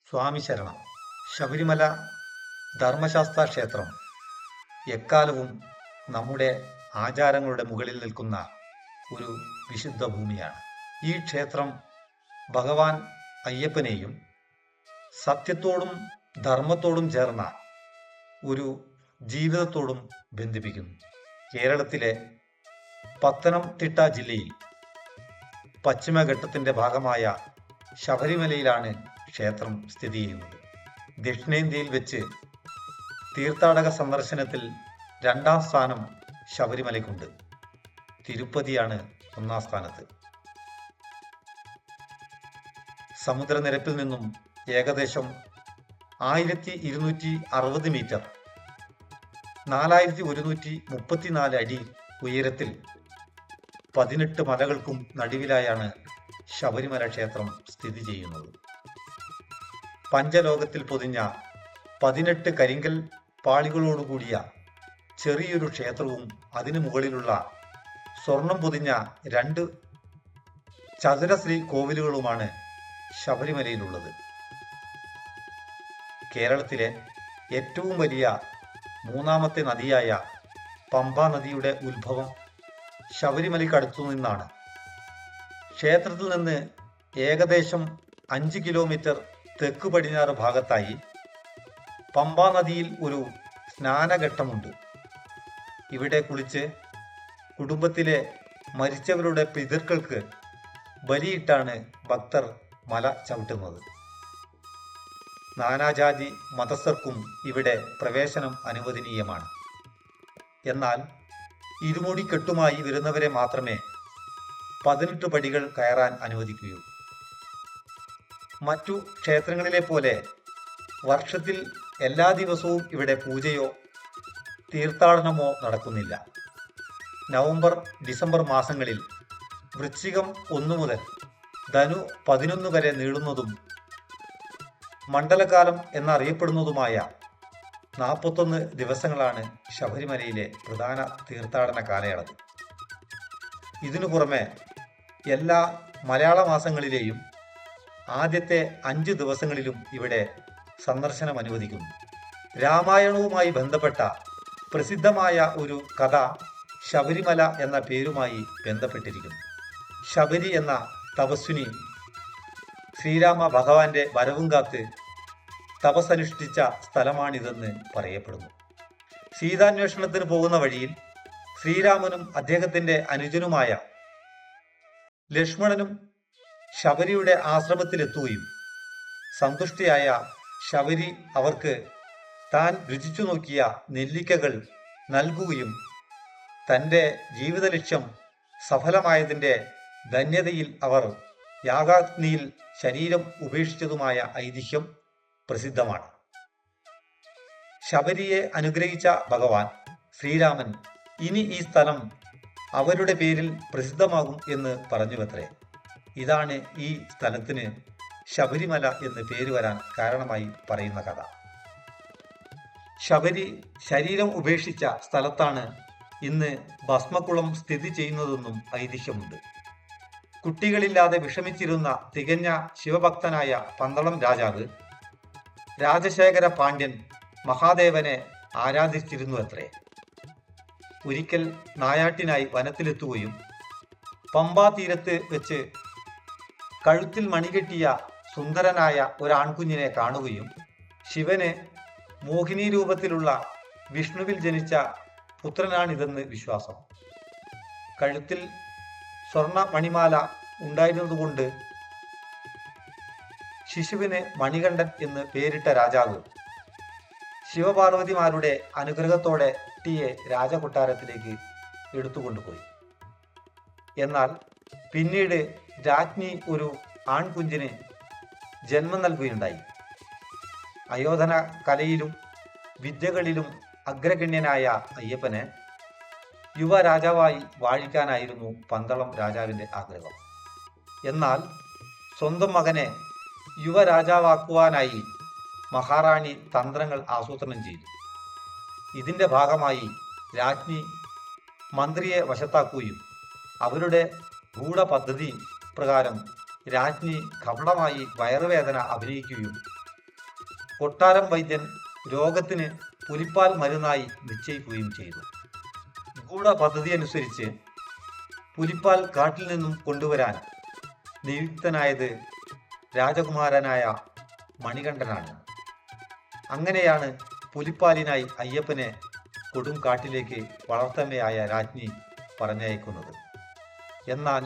സ്വാമി ശരണം. ശബരിമല ധർമ്മശാസ്ത്ര ക്ഷേത്രം എക്കാലവും നമ്മുടെ ആചാരങ്ങളുടെ മുകളിൽ നിൽക്കുന്ന ഒരു വിശുദ്ധ ഭൂമിയാണ്. ഈ ക്ഷേത്രം ഭഗവാൻ അയ്യപ്പനെയും സത്യത്തോടും ധർമ്മത്തോടും ചേർന്ന ഒരു ജീവിതത്തോടും ബന്ധിപ്പിക്കുന്നു. കേരളത്തിലെ പത്തനംതിട്ട ജില്ലയിൽ പശ്ചിമഘട്ടത്തിന്റെ ഭാഗമായ ശബരിമലയിലാണ് ക്ഷേത്രം സ്ഥിതി ചെയ്യുന്നത്. ദക്ഷിണേന്ത്യയിൽ വെച്ച് തീർത്ഥാടക സന്ദർശനത്തിൽ 2ാം സ്ഥാനം ശബരിമലയ്ക്കുണ്ട്. തിരുപ്പതിയാണ് 1ാം സ്ഥാനത്ത്. സമുദ്രനിരപ്പിൽ നിന്നും ഏകദേശം 1260 മീറ്റർ 4134 അടി ഉയരത്തിൽ 18 മലകൾക്കും നടുവിലായാണ് ശബരിമല ക്ഷേത്രം സ്ഥിതി ചെയ്യുന്നത്. പഞ്ചലോകത്തിൽ പൊതിഞ്ഞ 18 കരിങ്കൽ പാളികളോടുകൂടിയ ചെറിയൊരു ക്ഷേത്രവും അതിനു മുകളിലുള്ള സ്വർണം പൊതിഞ്ഞ 2 ചതുരശ്രീ കോവിലുകളുമാണ് ശബരിമലയിലുള്ളത്. കേരളത്തിലെ ഏറ്റവും വലിയ 3ാമത്തെ നദിയായ പമ്പ നദിയുടെ ഉത്ഭവം ശബരിമലയ്ക്കടുത്തു നിന്നാണ്. ക്ഷേത്രത്തിൽ നിന്ന് ഏകദേശം 5 കിലോമീറ്റർ തെക്ക് പടിഞ്ഞാറ് ഭാഗത്തായി പമ്പാ നദിയിൽ ഒരു സ്നാനഘട്ടമുണ്ട്. ഇവിടെ കുളിച്ച് കുടുംബത്തിലെ മരിച്ചവരുടെ പിതൃക്കൾക്ക് ബലിയിട്ടാണ് ഭക്തർ മല ചവിട്ടുന്നത്. നാനാജാതി മതസ്ഥർക്കും ഇവിടെ പ്രവേശനം അനുവദനീയമാണ്. എന്നാൽ ഇരുമുടിക്കെട്ടുമായി വരുന്നവരെ മാത്രമേ 18 പടികൾ കയറാൻ അനുവദിക്കുകയുള്ളൂ. മറ്റു ക്ഷേത്രങ്ങളിലെ പോലെ വർഷത്തിൽ എല്ലാ ദിവസവും ഇവിടെ പൂജയോ തീർത്ഥാടനമോ നടക്കുന്നില്ല. നവംബർ ഡിസംബർ മാസങ്ങളിൽ വൃശ്ചികം 1 മുതൽ ധനു 11 വരെ നീളുന്നതും മണ്ഡലകാലം എന്നറിയപ്പെടുന്നതുമായ 41 ദിവസങ്ങളാണ് ശബരിമലയിലെ പ്രധാന തീർത്ഥാടന കാലയളവ്. ഇതിനു പുറമെ എല്ലാ മലയാള മാസങ്ങളിലെയും ആദ്യത്തെ 5 ദിവസങ്ങളിലും ഇവിടെ സന്ദർശനം അനുവദിക്കുന്നു. രാമായണവുമായി ബന്ധപ്പെട്ട പ്രസിദ്ധമായ ഒരു കഥ ശബരിമല എന്ന പേരുമായി ബന്ധപ്പെട്ടിരിക്കുന്നു. ശബരി എന്ന തപസ്വിനി ശ്രീരാമ ഭഗവാന്റെ വരവും കാത്ത് തപസ്സനുഷ്ഠിച്ച സ്ഥലമാണിതെന്ന് പറയപ്പെടുന്നു. സീതാന്വേഷണത്തിന് പോകുന്ന വഴിയിൽ ശ്രീരാമനും അദ്ദേഹത്തിന്റെ അനുജനുമായ ലക്ഷ്മണനും ശബരിയുടെ ആശ്രമത്തിലെത്തുകയും സന്തുഷ്ടിയായ ശബരി അവർക്ക് താൻ രുചിച്ചു നോക്കിയ നെല്ലിക്കകൾ നൽകുകയും തൻ്റെ ജീവിത ലക്ഷ്യം സഫലമായതിൻ്റെ ധന്യതയിൽ അവർ യാഗാഗ്നിയിൽ ശരീരം ഉപേക്ഷിച്ചതുമായ ഐതിഹ്യം പ്രസിദ്ധമാണ്. ശബരിയെ അനുഗ്രഹിച്ച ഭഗവാൻ ശ്രീരാമൻ ഇനി ഈ സ്ഥലം അവരുടെ പേരിൽ പ്രസിദ്ധമാകും എന്ന് പറഞ്ഞുവത്രേ. ഇതാണ് ഈ സ്ഥലത്തിന് ശബരിമല എന്ന് പേര് വരാൻ കാരണമായി പറയുന്ന കഥ. ശബരി ശരീരം ഉപേക്ഷിച്ച സ്ഥലത്താണ് ഇന്ന് ഭസ്മക്കുളം സ്ഥിതി ചെയ്യുന്നതെന്നും ഐതിഹ്യമുണ്ട്. കുട്ടികളില്ലാതെ വിഷമിച്ചിരുന്ന തികഞ്ഞ ശിവഭക്തനായ പന്തളം രാജാവ് രാജശേഖര പാണ്ഡ്യൻ മഹാദേവനെ ആരാധിച്ചിരുന്നു അത്രേ. ഒരിക്കൽ നായാട്ടിനായി വനത്തിലെത്തുകയും പമ്പാ തീരത്ത് വെച്ച് കഴുത്തിൽ മണികെട്ടിയ സുന്ദരനായ ഒരാൺകുഞ്ഞിനെ കാണുകയും ശിവന് മോഹിനി രൂപത്തിലുള്ള വിഷ്ണുവിൽ ജനിച്ച പുത്രനാണിതെന്ന് വിശ്വാസം. കഴുത്തിൽ സ്വർണ മണിമാല ഉണ്ടായിരുന്നതുകൊണ്ട് ശിശുവിന് മണികണ്ഠൻ എന്ന് പേരിട്ട രാജാവ് ശിവപാർവതിമാരുടെ അനുഗ്രഹത്തോടെ കുട്ടിയെ രാജകൊട്ടാരത്തിലേക്ക് എടുത്തുകൊണ്ടുപോയി. എന്നാൽ പിന്നീട് രാജ്ഞി ഒരു ആൺകുഞ്ഞിന് ജന്മം നൽകുകയുണ്ടായി. അയോധന കലയിലും വിദ്യകളിലും അഗ്രഗണ്യനായ അയ്യപ്പനെ യുവരാജാവായി വാഴിക്കാനായിരുന്നു പന്തളം രാജാവിൻ്റെ ആഗ്രഹം. എന്നാൽ സ്വന്തം മകനെ യുവരാജാവാക്കുവാനായി മഹാറാണി തന്ത്രങ്ങൾ ആസൂത്രണം ചെയ്തു. ഇതിൻ്റെ ഭാഗമായി രാജ്ഞി മന്ത്രിയെ വശത്താക്കുകയും അവരുടെ ഗൂഢപദ്ധതി പ്രകാരം രാജ്ഞി കപടമായി വയറുവേദന അഭിനയിക്കുകയും കൊട്ടാരം വൈദ്യൻ രോഗത്തിന് പുലിപ്പാൽ മരുന്നായി നിശ്ചയിക്കുകയും ചെയ്തു. ഗൂഢ പദ്ധതി അനുസരിച്ച് പുലിപ്പാൽ കാട്ടിൽ നിന്നും കൊണ്ടുവരാൻ നിയുക്തനായത് രാജകുമാരനായ മണികണ്ഠനാണ്. അങ്ങനെയാണ് പുലിപ്പാലിനായി അയ്യപ്പനെ കൊടും കാട്ടിലേക്ക് വളർത്തമ്മയായ രാജ്ഞി പറഞ്ഞയക്കുന്നത്. എന്നാൽ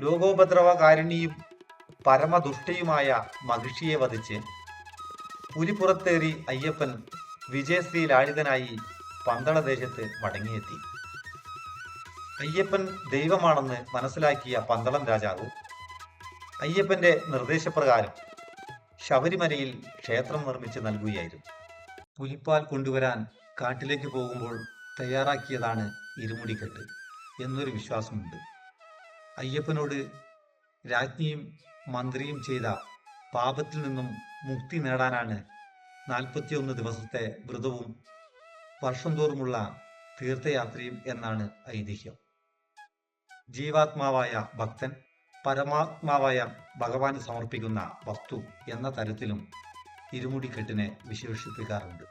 ലോകോപദ്രവകാരിണിയും പരമദുഷ്ടയുമായ മഹിഷിയെ വധിച്ച് പുലിപ്പുറത്തേറി അയ്യപ്പൻ വിജയശ്രീ ലാളിതനായി പന്തളദേശത്ത് മടങ്ങിയെത്തി. അയ്യപ്പൻ ദൈവമാണെന്ന് മനസ്സിലാക്കിയ പന്തളം രാജാവ് അയ്യപ്പന്റെ നിർദ്ദേശപ്രകാരം ശബരിമലയിൽ ക്ഷേത്രം നിർമ്മിച്ച് നൽകുകയായിരുന്നു. പുലിപ്പാൽ കൊണ്ടുവരാൻ കാട്ടിലേക്ക് പോകുമ്പോൾ തയ്യാറാക്കിയതാണ് ഇരുമുടിക്കെട്ട് എന്നൊരു വിശ്വാസമുണ്ട്. അയ്യപ്പനോട് രാജ്ഞിയും മന്ത്രിയും ചെയ്ത പാപത്തിൽ നിന്നും മുക്തി നേടാനാണ് 41 ദിവസത്തെ വ്രതവും വർഷം തോറുമുള്ള തീർത്ഥയാത്രയും എന്നാണ് ഐതിഹ്യം. ജീവാത്മാവായ ഭക്തൻ പരമാത്മാവായ ഭഗവാന് സമർപ്പിക്കുന്ന വസ്തു എന്ന തരത്തിലും ഇരുമുടിക്കെട്ടിനെ വിശേഷിപ്പിക്കാറുണ്ട്.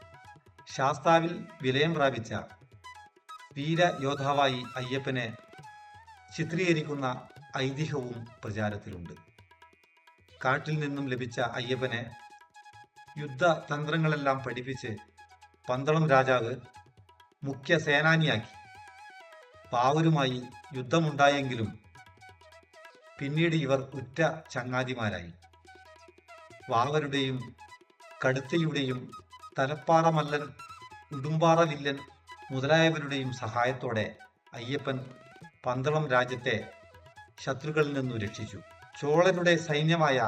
ശാസ്താവിൽ വിലയം പ്രാപിച്ച വീരയോദ്ധാവായി അയ്യപ്പനെ ചിത്രീകരിക്കുന്ന ഐതിഹ്യവും പ്രചാരത്തിലുണ്ട്. കാട്ടിൽ നിന്നും ലഭിച്ച അയ്യപ്പനെ യുദ്ധതന്ത്രങ്ങളെല്ലാം പഠിപ്പിച്ച് പന്തളം രാജാവ് മുഖ്യ സേനാനിയാക്കി. പാവരുമായി യുദ്ധമുണ്ടായെങ്കിലും പിന്നീട് ഇവർ ഉറ്റ ചങ്ങാതിമാരായി. വാവരുടെയും കടുത്തയുടെയും തലപ്പാറ മല്ലൻ, ഉടുമ്പാറ വില്ലൻ മുതലായവരുടെയും സഹായത്തോടെ അയ്യപ്പൻ പന്തളം രാജ്യത്തെ ശത്രുക്കളിൽ നിന്നു രക്ഷിച്ചു. ചോളരുടെ സൈന്യമായ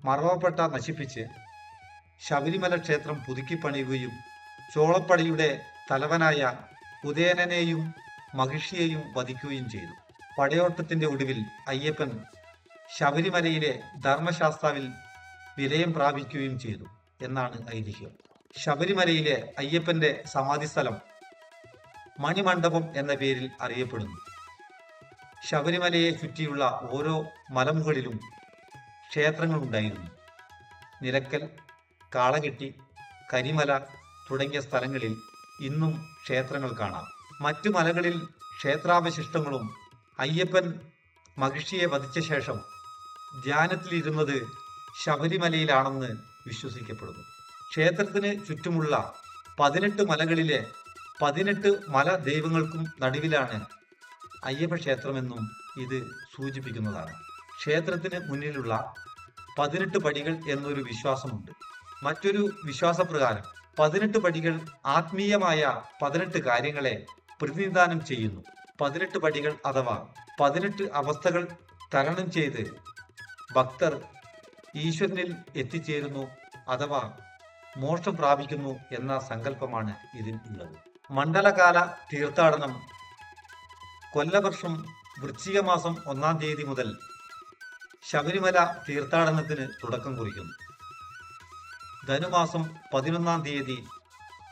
മറവപ്പെട്ട നശിപ്പിച്ച് ശബരിമല ക്ഷേത്രം പുതുക്കിപ്പണിയുകയും ചോളപ്പടയുടെ തലവനായ ഉദയനനെയും മഹിഷിയെയും വധിക്കുകയും ചെയ്തു. പടയോട്ടത്തിന്റെ ഒടുവിൽ അയ്യപ്പൻ ശബരിമലയിലെ ധർമ്മശാസ്താവിൽ വിലയം പ്രാപിക്കുകയും ചെയ്തു എന്നാണ് ഐതിഹ്യം. ശബരിമലയിലെ അയ്യപ്പന്റെ സമാധിസ്ഥലം മണിമണ്ഡപം എന്ന പേരിൽ അറിയപ്പെടുന്നു. ശബരിമലയെ ചുറ്റിയുള്ള ഓരോ മലമുകളിലും ക്ഷേത്രങ്ങളുണ്ടായിരുന്നു. നിലക്കൽ, കാളകെട്ടി, കരിമല തുടങ്ങിയ സ്ഥലങ്ങളിൽ ഇന്നും ക്ഷേത്രങ്ങൾ കാണാം. മറ്റു മലകളിൽ ക്ഷേത്രാവശിഷ്ടങ്ങളും അയ്യപ്പൻ മഹിഷിയെ വധിച്ച ശേഷം ധ്യാനത്തിലിരുന്നത് ശബരിമലയിലാണെന്ന് വിശ്വസിക്കപ്പെടുന്നു. ക്ഷേത്രത്തിന് ചുറ്റുമുള്ള 18 മലകളിലെ 18 മല ദൈവങ്ങൾക്കും നടുവിലാണ് അയ്യപ്പ ക്ഷേത്രമെന്നും ഇത് സൂചിപ്പിക്കുന്നതാണ്. ക്ഷേത്രത്തിന് മുന്നിലുള്ള 18 പടികൾ എന്നൊരു വിശ്വാസമുണ്ട്. മറ്റൊരു വിശ്വാസപ്രകാരം 18 പടികൾ ആത്മീയമായ 18 കാര്യങ്ങളെ പ്രതിനിധാനം ചെയ്യുന്നു. 18 പടികൾ അഥവാ 18 അവസ്ഥകൾ തരണം ചെയ്ത് ഭക്തർ ഈശ്വരനിൽ എത്തിച്ചേരുന്നു അഥവാ മോക്ഷം പ്രാപിക്കുന്നു എന്ന സങ്കല്പമാണ് ഇതിൽ ഉള്ളത്. മണ്ഡലകാല തീർത്ഥാടനം കൊല്ലവർഷം വൃശ്ചിക മാസം 1-ാം തീയതി മുതൽ ശബരിമല തീർത്ഥാടനത്തിന് തുടക്കം കുറിക്കുന്നു. ധനുമാസം 11-ാം തീയതി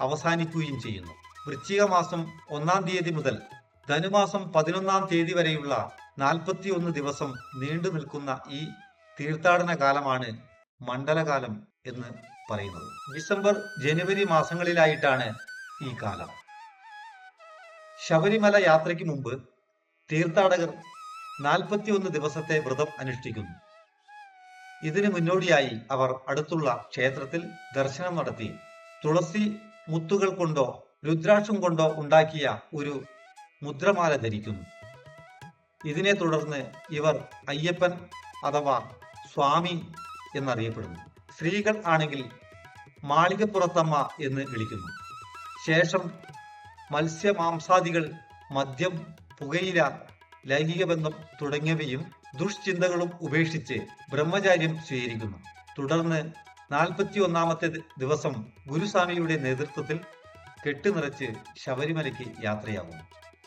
അവസാനിക്കുകയും ചെയ്യുന്നു. വൃശ്ചിക മാസം 1-ാം തീയതി മുതൽ ധനുമാസം 11-ാം തീയതി വരെയുള്ള 41 ദിവസം നീണ്ടു നിൽക്കുന്ന ഈ തീർത്ഥാടന കാലമാണ് മണ്ഡലകാലം എന്ന് പറയുന്നത്. ഡിസംബർ, ജനുവരി മാസങ്ങളിലായിട്ടാണ് ഈ കാലം. ശബരിമല യാത്രയ്ക്ക് മുമ്പ് തീർത്ഥാടകർ 41 ദിവസത്തെ വ്രതം അനുഷ്ഠിക്കുന്നു. ഇതിനു മുന്നോടിയായി അവർ അടുത്തുള്ള ക്ഷേത്രത്തിൽ ദർശനം നടത്തി തുളസി മുത്തുകൾ കൊണ്ടോ രുദ്രാക്ഷം കൊണ്ടോ ഉണ്ടാക്കിയ ഒരു മുദ്രമാല ധരിക്കുന്നു. ഇതിനെ തുടർന്ന് ഇവർ അയ്യപ്പൻ അഥവാ സ്വാമി എന്നറിയപ്പെടുന്നു. സ്ത്രീകൾ ആണെങ്കിൽ മാളികപ്പുറത്തമ്മ എന്ന് വിളിക്കുന്നു. ശേഷം മത്സ്യമാംസാദികൾ, മദ്യം, പുകയില, ലൈംഗിക ബന്ധം തുടങ്ങിയവയും ദുഷ്ചിന്തകളും ഉപേക്ഷിച്ച് ബ്രഹ്മചാര്യം സ്വീകരിക്കുന്നു. തുടർന്ന് 41-ാമത്തെ ദിവസം ഗുരുസ്വാമിയുടെ നേതൃത്വത്തിൽ കെട്ടുനിറച്ച് ശബരിമലയ്ക്ക് യാത്രയാകുന്നു.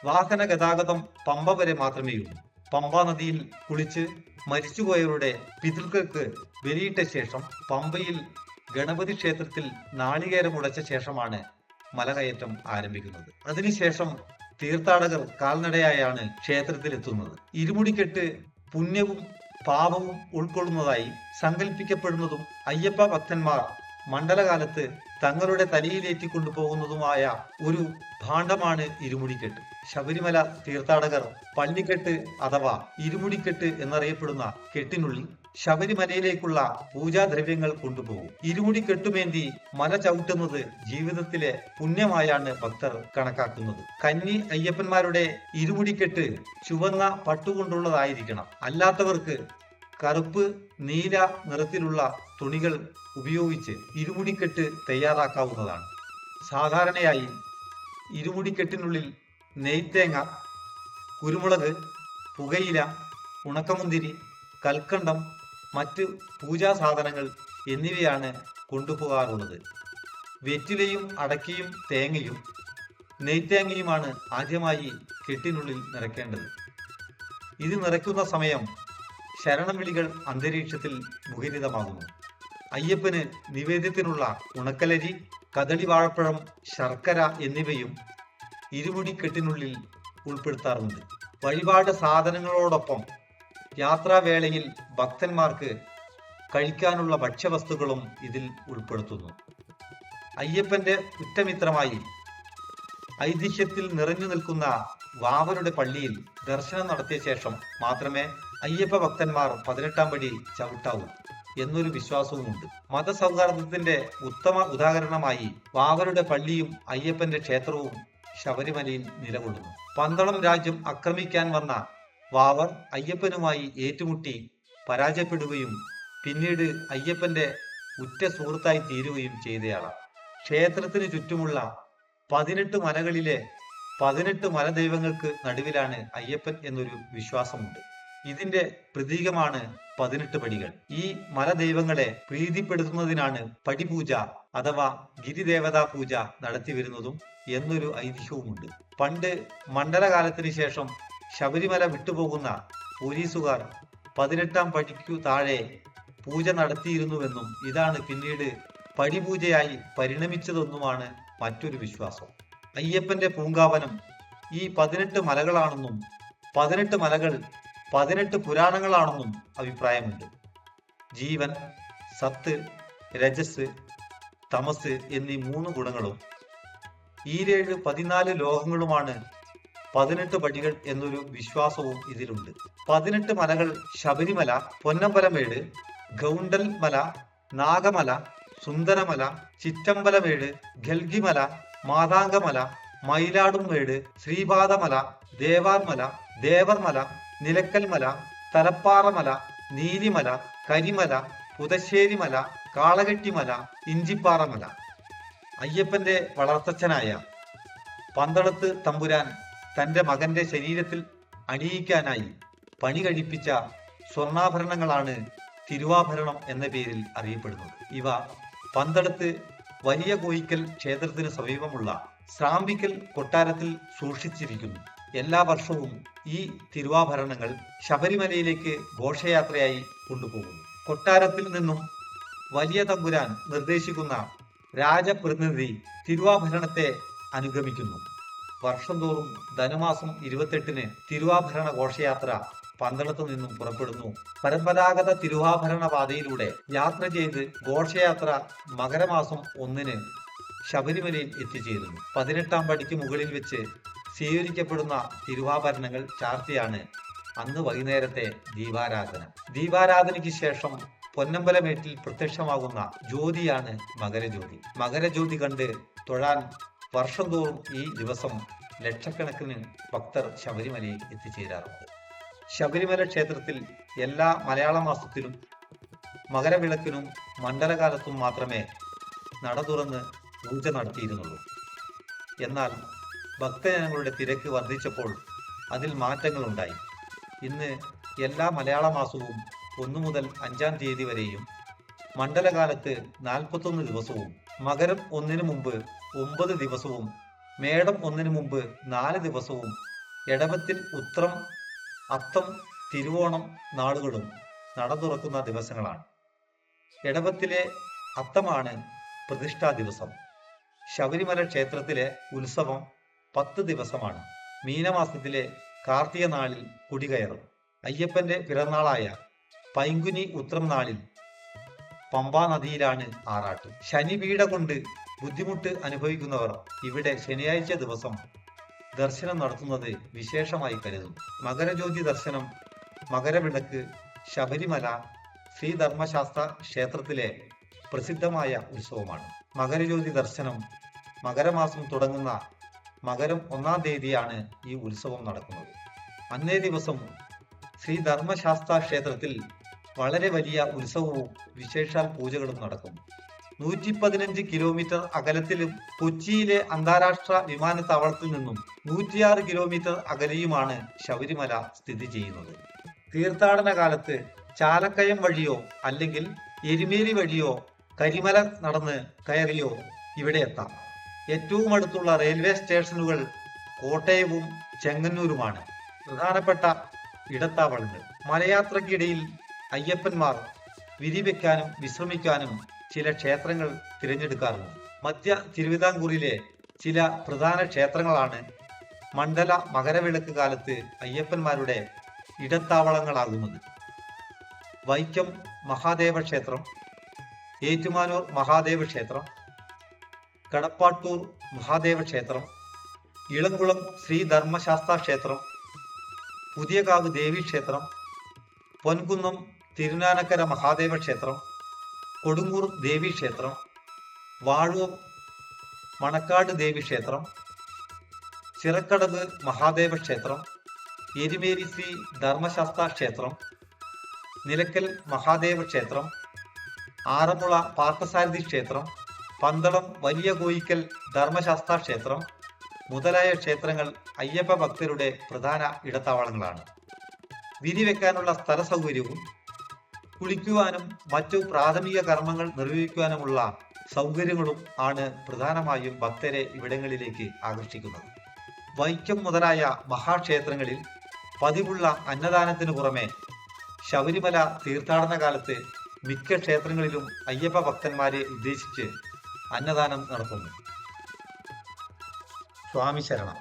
വാഹന ഗതാഗതം പമ്പ വരെ മാത്രമേയുള്ളൂ. പമ്പാ നദിയിൽ കുളിച്ച് മരിച്ചുപോയവരുടെ പിതൃക്കൾക്ക് ബലിയിട്ട ശേഷം പമ്പയിൽ ഗണപതി ക്ഷേത്രത്തിൽ നാളികേരം ഉടച്ച ശേഷമാണ് മലകയറ്റം ആരംഭിക്കുന്നത്. അതിനുശേഷം തീർത്ഥാടകർ കാൽനടയായാണ് ക്ഷേത്രത്തിലെത്തുന്നത്. ഇരുമുടിക്കെട്ട് പുണ്യവും പാപവും ഉൾക്കൊള്ളുന്നതായി സങ്കല്പിക്കപ്പെടുന്നതും അയ്യപ്പ ഭക്തന്മാർ മണ്ഡലകാലത്ത് തങ്ങളുടെ തലയിലേറ്റിക്കൊണ്ടുപോകുന്നതുമായ ഒരു ഭാണ്ഡമാണ് ഇരുമുടിക്കെട്ട്. ശബരിമല തീർത്ഥാടകർ പള്ളിക്കെട്ട് അഥവാ ഇരുമുടിക്കെട്ട് എന്നറിയപ്പെടുന്ന കെട്ടിനുള്ളിൽ ശബരിമലയിലേക്കുള്ള പൂജാദ്രവ്യങ്ങൾ കൊണ്ടുപോകും. ഇരുമുടിക്കെട്ടുമേന്തി മല ചവിട്ടുന്നത് ജീവിതത്തിലെ പുണ്യമായാണ് ഭക്തർ കണക്കാക്കുന്നത്. കന്നി അയ്യപ്പന്മാരുടെ ഇരുമുടിക്കെട്ട് ചുവന്ന പട്ടുകൊണ്ടുള്ളതായിരിക്കണം. അല്ലാത്തവർക്ക് കറുപ്പ്, നീല നിറത്തിലുള്ള തുണികൾ ഉപയോഗിച്ച് ഇരുമുടിക്കെട്ട് തയ്യാറാക്കാവുന്നതാണ്. സാധാരണയായി ഇരുമുടിക്കെട്ടിനുള്ളിൽ നെയ്ത്തേങ്ങ, കുരുമുളക്, പുകയില, ഉണക്കമുന്തിരി, കൽക്കണ്ടം, മറ്റ് പൂജാ സാധനങ്ങൾ എന്നിവയാണ് കൊണ്ടുപോകാറുള്ളത്. വെറ്റിലയും അടക്കയും തേങ്ങയും നെയ്ത്തേങ്ങയുമാണ് ആദ്യമായി കെട്ടിനുള്ളിൽ നിറയ്ക്കേണ്ടത്. ഇത് നിറയ്ക്കുന്ന സമയം ശരണം വിളികൾ അന്തരീക്ഷത്തിൽ മുഖരിതമാകുന്നു. അയ്യപ്പന് നിവേദ്യത്തിനുള്ള ഉണക്കലരി, കദളി വാഴപ്പഴം, ശർക്കര എന്നിവയും ഇരുമുടിക്കെട്ടിനുള്ളിൽ ഉൾപ്പെടുത്താറുണ്ട്. വഴിപാട് സാധനങ്ങളോടൊപ്പം യാത്രാവേളയിൽ ഭക്തന്മാർക്ക് കഴിക്കാനുള്ള ഭക്ഷ്യവസ്തുക്കളും ഇതിൽ ഉൾപ്പെടുത്തുന്നു. അയ്യപ്പന്റെ ഉറ്റമിത്രമായി ഐതിഹ്യത്തിൽ നിറഞ്ഞു നിൽക്കുന്ന വാവരുടെ പള്ളിയിൽ ദർശനം നടത്തിയ ശേഷം മാത്രമേ അയ്യപ്പ ഭക്തന്മാർ 18-ാം പടി ചവിട്ടാവൂ എന്നൊരു വിശ്വാസവുമുണ്ട്. മതസൗഹാർദ്ദത്തിന്റെ ഉത്തമ ഉദാഹരണമായി വാവരുടെ പള്ളിയും അയ്യപ്പന്റെ ക്ഷേത്രവും ശബരിമലയിൽ നിലകൊള്ളുന്നു. പന്തളം രാജ്യം ആക്രമിക്കാൻ വന്ന വാവർ അയ്യപ്പനുമായി ഏറ്റുമുട്ടി പരാജയപ്പെടുകയും പിന്നീട് അയ്യപ്പന്റെ ഉറ്റ സുഹൃത്തായി തീരുകയും ചെയ്തയാളാണ്. ക്ഷേത്രത്തിന് ചുറ്റുമുള്ള 18 മലകളിലെ 18 മലദൈവങ്ങൾക്ക് നടുവിലാണ് അയ്യപ്പൻ എന്നൊരു വിശ്വാസമുണ്ട്. ഇതിന്റെ പ്രതീകമാണ് 18 പടികൾ. ഈ മലദൈവങ്ങളെ പ്രീതിപ്പെടുത്തുന്നതിനാണ് പടിപൂജ അഥവാ ഗിരിദേവതാ പൂജ നടത്തിവരുന്നതും എന്നൊരു ഐതിഹ്യവുമുണ്ട്. പണ്ട് മണ്ഡലകാലത്തിന് ശേഷം ശബരിമല വിട്ടുപോകുന്ന പോലീസുകാർ 18-ാം പടിക്കു താഴെ പൂജ നടത്തിയിരുന്നുവെന്നും ഇതാണ് പിന്നീട് പടിപൂജയായി പരിണമിച്ചതെന്നുമാണ് മറ്റൊരു വിശ്വാസം. അയ്യപ്പന്റെ പൂങ്കാവനം ഈ 18 മലകളാണെന്നും 18 മലകൾ 18 പുരാണങ്ങളാണെന്നും അഭിപ്രായമുണ്ട്. ജീവൻ, സത്ത്, രജസ്, തമസ് എന്നീ 3 ഗുണങ്ങളും ഈരേഴ് 14 ലോകങ്ങളുമാണ് 18 പടികൾ എന്നൊരു വിശ്വാസവും ഇതിലുണ്ട്. 18 മലകൾ ശബരിമല, പൊന്നമ്പലമേട്, ഗൗണ്ടൽമല, നാഗമല, സുന്ദരമല, ചിറ്റമ്പലമേട്, ഗൽഗിമല, മാതാംഗമല, മയിലാടുംമേട്, ശ്രീപാദമല, ദേവാർമല, ദേവർമല, നിലക്കൽമല, തലപ്പാറമല, നീലിമല, കരിമല, പുതശ്ശേരിമല, കാളകെട്ടിമല, ഇഞ്ചിപ്പാറമല. അയ്യപ്പന്റെ വളർത്തച്ഛനായ പന്തളത്ത് തമ്പുരാൻ തന്റെ മകന്റെ ശരീരത്തിൽ അണിയിക്കാനായി പണി കഴിപ്പിച്ച സ്വർണ്ണാഭരണങ്ങളാണ് തിരുവാഭരണം എന്ന പേരിൽ അറിയപ്പെടുന്നത്. ഇവ പന്തളത്ത് വലിയ കോയിക്കൽ ക്ഷേത്രത്തിന് സമീപമുള്ള ശ്രാമ്പിക്കൽ കൊട്ടാരത്തിൽ സൂക്ഷിച്ചിരിക്കുന്നു. എല്ലാ വർഷവും ഈ തിരുവാഭരണങ്ങൾ ശബരിമലയിലേക്ക് ഘോഷയാത്രയായി കൊണ്ടുപോകുന്നു. കൊട്ടാരത്തിൽ നിന്നും വലിയ തമ്പുരാൻ നിർദ്ദേശിക്കുന്ന രാജപ്രതിനിധി തിരുവാഭരണത്തെ അനുഗമിക്കുന്നു. വർഷം തോറും ധനുമാസം 28-ന് തിരുവാഭരണ ഘോഷയാത്ര പന്തളത്തു നിന്നും പുറപ്പെടുന്നു. പരമ്പരാഗത തിരുവാഭരണ പാതയിലൂടെ യാത്ര ചെയ്ത് ഘോഷയാത്ര മകരമാസം 1-ന് ശബരിമലയിൽ എത്തിച്ചേരുന്നു. 18-ാം പടിക്ക് മുകളിൽ വെച്ച് സ്വീകരിക്കപ്പെടുന്ന തിരുവാഭരണങ്ങൾ ചാർത്തിയാണ് അന്ന് വൈകുന്നേരത്തെ ദീപാരാധന. ദീപാരാധനയ്ക്ക് ശേഷം പൊന്നമ്പലമേട്ടിൽ പ്രത്യക്ഷമാകുന്ന ജ്യോതിയാണ് മകരജ്യോതി. മകരജ്യോതി കണ്ട് തൊഴാൻ വർഷം തോറും ഈ ദിവസം ലക്ഷക്കണക്കിന് ഭക്തർ ശബരിമലയിൽ എത്തിച്ചേരാറുണ്ട്. ശബരിമല ക്ഷേത്രത്തിൽ എല്ലാ മലയാള മാസത്തിലും മകരവിളക്കിനും മണ്ഡലകാലത്തും മാത്രമേ നട തുറന്ന് പൂജ നടത്തിയിരുന്നുള്ളൂ. എന്നാൽ ഭക്തജനങ്ങളുടെ തിരക്ക് വർദ്ധിച്ചപ്പോൾ അതിൽ മാറ്റങ്ങളുണ്ടായി. ഇന്ന് എല്ലാ മലയാള മാസവും 1 മുതൽ 5-ാം തീയതി വരെയും മണ്ഡലകാലത്ത് 41 ദിവസവും മകരം 1-ന് മുമ്പ് 9 ദിവസവും മേടം 1-ന് മുമ്പ് 4 ദിവസവും എടവത്തിൽ ഉത്രം, അത്തം, തിരുവോണം നാളുകളും നട തുറക്കുന്ന ദിവസങ്ങളാണ്. എടവത്തിലെ അത്തമാണ് പ്രതിഷ്ഠാ ദിവസം. ശബരിമല ക്ഷേത്രത്തിലെ ഉത്സവം 10 ദിവസമാണ്. മീനമാസത്തിലെ കാർത്തിക നാളിൽ കൊടികയറും. അയ്യപ്പന്റെ പിറന്നാളായ പൈങ്കുനി ഉത്രം നാളിൽ പമ്പാ നദിയിലാണ് ആറാട്ട്. ശനിപീഡ കൊണ്ട് ബുദ്ധിമുട്ട് അനുഭവിക്കുന്നവർ ഇവിടെ ശനിയാഴ്ച ദിവസം ദർശനം നടത്തുന്നത് വിശേഷമായി കരുതും. മകരജ്യോതി ദർശനം, മകരവിളക്ക്, ശബരിമല ശ്രീധർമ്മശാസ്ത്ര ക്ഷേത്രത്തിലെ പ്രസിദ്ധമായ ഉത്സവമാണ്. മകരജ്യോതി ദർശനം മകരമാസം തുടങ്ങുന്ന മകരം 1-ാം തീയതിയാണ് ഈ ഉത്സവം നടക്കുന്നത്. അന്നേ ദിവസം ശ്രീധർമ്മശാസ്ത്ര ക്ഷേത്രത്തിൽ വളരെ വലിയ ഉത്സവവും വിശേഷാൽ പൂജകളും നടക്കും. 115 കിലോമീറ്റർ അകലത്തിലും കൊച്ചിയിലെ അന്താരാഷ്ട്ര വിമാനത്താവളത്തിൽ നിന്നും 106 കിലോമീറ്റർ അകലെയുമാണ് ശബരിമല സ്ഥിതി ചെയ്യുന്നത്. തീർത്ഥാടന കാലത്ത് ചാലക്കയം വഴിയോ അല്ലെങ്കിൽ എരുമേലി വഴിയോ കരിമല നടന്ന് കയറിയോ ഇവിടെ എത്താം. ഏറ്റവും അടുത്തുള്ള റെയിൽവേ സ്റ്റേഷനുകൾ കോട്ടയവും ചെങ്ങന്നൂരുമാണ് പ്രധാനപ്പെട്ട ഇടത്താവളങ്ങൾ. മലയാത്രയ്ക്കിടയിൽ അയ്യപ്പന്മാർ വിരിവെക്കാനും വിശ്രമിക്കാനും ചില ക്ഷേത്രങ്ങൾ തിരഞ്ഞെടുക്കാറുണ്ട്. മധ്യ തിരുവിതാംകൂറിലെ ചില പ്രധാന ക്ഷേത്രങ്ങളാണ് മണ്ഡല മകരവിളക്ക് കാലത്ത് അയ്യപ്പന്മാരുടെ ഇടത്താവളങ്ങളാകുന്നത്. വൈക്കം മഹാദേവ ക്ഷേത്രം, ഏറ്റുമാനൂർ മഹാദേവ ക്ഷേത്രം, കടപ്പാട്ടൂർ മഹാദേവ ക്ഷേത്രം, ഇളംകുളം ശ്രീധർമ്മശാസ്ത്ര ക്ഷേത്രം, പുതിയകാവ് ദേവീക്ഷേത്രം, പൊൻകുന്നം തിരുനാനക്കര മഹാദേവ ക്ഷേത്രം, കൊടുങ്ങൂർ ദേവീക്ഷേത്രം, വാഴൂർ മണക്കാട് ദേവീക്ഷേത്രം, ചിറക്കടവ് മഹാദേവ ക്ഷേത്രം, എരുമേലി ശ്രീ ധർമ്മശാസ്ത്ര ക്ഷേത്രം, നിലക്കൽ മഹാദേവ ക്ഷേത്രം, ആറന്മുള പാർത്ഥസാരഥി ക്ഷേത്രം, പന്തളം വലിയ കോയിക്കൽ ധർമ്മശാസ്ത്ര ക്ഷേത്രം മുതലായ ക്ഷേത്രങ്ങൾ അയ്യപ്പ ഭക്തരുടെ പ്രധാന ഇടത്താവളങ്ങളാണ്. വിരിവെക്കാനുള്ള സ്ഥല സൗകര്യവും കുളിക്കുവാനും മറ്റു പ്രാഥമിക കർമ്മങ്ങൾ നിർവഹിക്കുവാനുമുള്ള സൗകര്യങ്ങളും ആണ് പ്രധാനമായും ഭക്തരെ ഇവിടങ്ങളിലേക്ക് ആകർഷിക്കുന്നത്. വൈക്കം മുതലായ മഹാക്ഷേത്രങ്ങളിൽ പതിവുള്ള അന്നദാനത്തിനു പുറമെ ശബരിമല തീർത്ഥാടന കാലത്ത് മിക്ക ക്ഷേത്രങ്ങളിലും അയ്യപ്പ ഭക്തന്മാരെ ഉദ്ദേശിച്ച് അന്നദാനം നടത്തുന്നു. സ്വാമി ശരണം.